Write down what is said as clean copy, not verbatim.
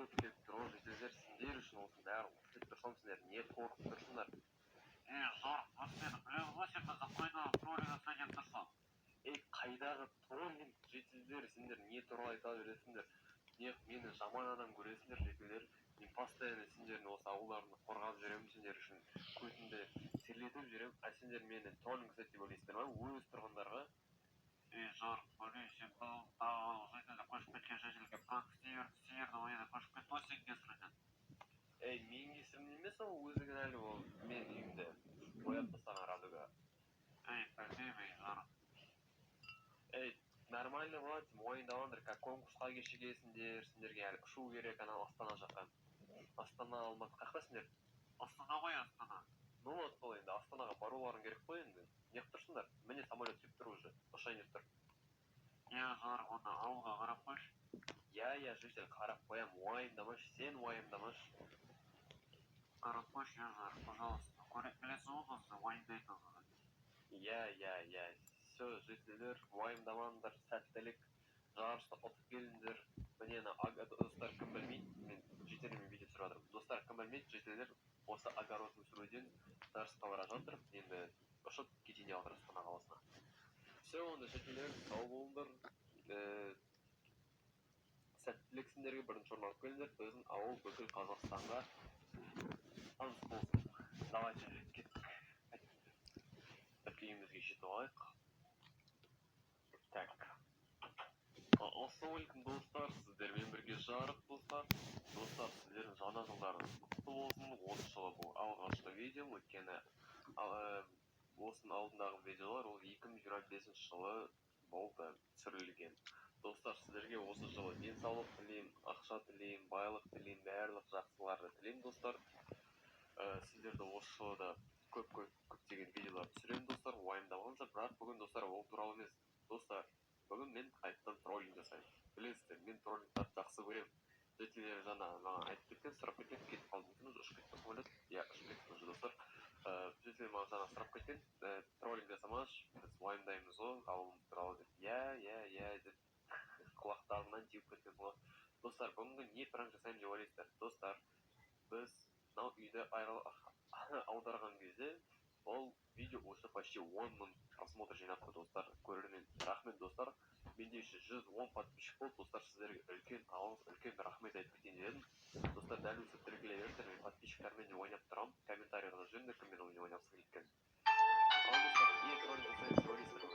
болып келіп тұр ғой жителдер, сендер үшін осының бәрін істеп тұрсам сендер не қорқып тұрсыңдар? Зорық, сен білемін ғой сен бізді қайдағы троллинг жасай деп тұрсың. Қайдағы троллинг жителдер, сендер не туралы айта бересіңдер? Не мені жаман адам көресіңдер жителдер? Мен постоянно сендердің осы ауылдарыңды қорғап жүремін, сендер үшін көтімді серлетіп жүремін, а сендер мені троллинг жасайды деп ойлайсыңдар ма өз тұрғындарға? Зорық, білмеймін, сен бұл тағы жителде көшіп кеткен жителге пранк істерді ойда көшіп кетті ғой сенің кесірінен. Менің кесірімнен емес, ол өзі кінәлі, ол менің үйімді бояп тастаған радуга. Білмеймін, Зорық. Нормально болады, мойындалыңдар, как конкурсқа кешігесіңдер, сендерге әлі ұшу керек анау Астана жаққа. Астана, Алматы, қақта сендер? Астана ғой, Астана. Ну вот сол енді, Астанаға баруларың керек қой енді. Неғып тұрсыңдар? Міне самолет келіп тұр уже, ұшайын деп тұр. Зорық, оны ауылға қарап қойшы. Житель, қарап қоям, уайымдамашы, сен уайымдамашы. Қарап қойшы, Зорық, пожалуйста. Білесің ғой бізді уайымдайтыныңызды. Все, жителдер, уайымдамаңдар, сәттілік, жарысты ұтып келіңдер. Міне достар кім білмейді, мен жителермен видео түсіріп жатырмын. Достар кім білмейді, жителдер осы огород өсіруден жарысқа бара жатыр. Енді ұшып кетейін деп жатыр Астана қаласына. Все, онда жителдер, сау болыңдар. Сәттілік сендерге, бірінші орын алып келіңдер. Біздің ауыл бүкіл Қазақстанға таныс болсын. Давайте кеттік. Үйімізге жетіп алайық. Так. Ассалаумалейкум достар, сіздермен бірге жарық достар. Достар, сіздердің жаңа жылдарыңыз құтты болсын. Осы жылы бұл алғашқы видео, өйткені осының алдындағы видеолар ол 2025 жылы болды түсірілген. Достар, сіздерге осы жылы денсаулық тілеймін, ақша тілеймін, байлық тілеймін, барлық жақсыларды тілеймін достар. Сіздерді осы жылы да көптеген видеолар түсіремін достар, уайымдамаңыздар. Бірақ бүгін достар ол туралы емес. Достар, бүгін мен қайтадан троллинг жасаймын. Білесіздер, мен троллингтарды жақсы көремін. Жителер жаңа маған айтып кеткен, сұрап кеткен, кетіп қалдым екен, ұшып кетті самолет. Ұшып кетті уже достар. Жителер маған жаңа сұрап кеткен, троллинг жасамашы, біз уайымдаймыз ғой ауылым туралы деп. Деп құлақтарымнан теуіп кеткен ғой. Достар, бүгінгі не пранк жасаймын деп ойлайсыздар? Достар, біз мынау үйді аударған кезде ол видео уже почти 10 мың просмотр жинапты достар. Көрермен, рахмет достар. Менде еще 110 подписчик болды достар. Сіздерге үлкен рахмет айтып кетейін дедім. Достар, дәл өсіп тіркеле беріңдер. Мен подписчиктермен де ойнап тұрамын. Комментарийға жазыңдар, кіммен ойнап келіп екен. Ал достар, не троллинг жасаймыз деп ойлайсыздар?